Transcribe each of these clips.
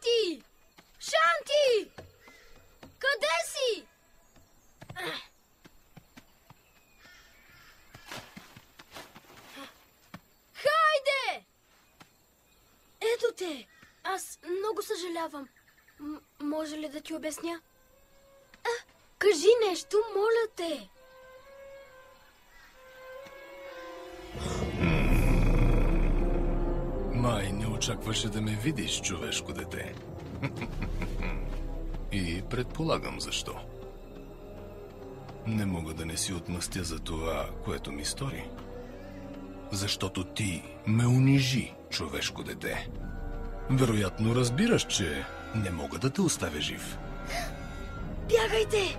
Шанти! Шанти! Къде си? Хайде! Ето те! Аз много съжалявам. Може ли да ти обясня? Кажи нещо, моля те. Май не очакваше да ме видиш, човешко дете. И предполагам защо. Не мога да не си отмъстя за това, което ми стори. Защото ти ме унижи, човешко дете. Вероятно разбираш, че не мога да те оставя жив. Бягайте!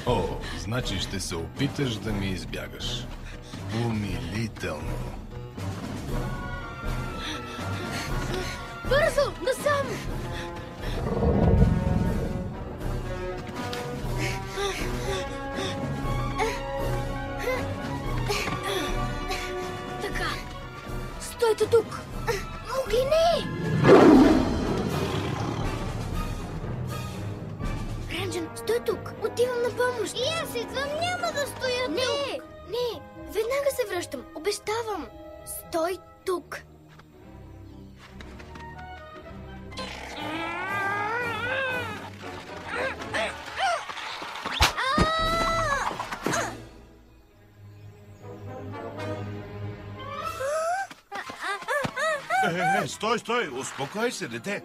О, значи ще се опиташ да ми избягаш. Умилително. Бързо, насам! Така, стойте тук! Маугли, не! Ранджан, стой тук! Отивам на помощ! И аз идвам, няма да стоя тук! Не, веднага се връщам, обещавам! Стой тук! Стой! Успокой се, дете.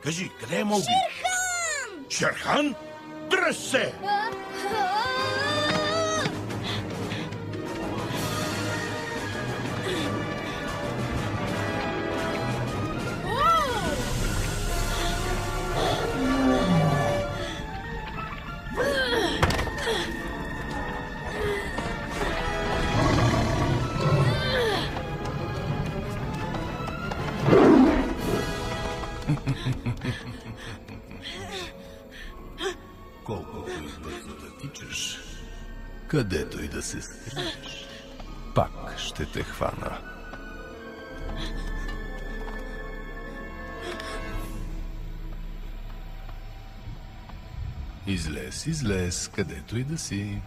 Кажи, къде е Маугли? Шерхан! Шерхан? Дръж се! Колкото и бързо да тичаш, където и да се скриеш, пак ще те хвана. Излез, където и да си.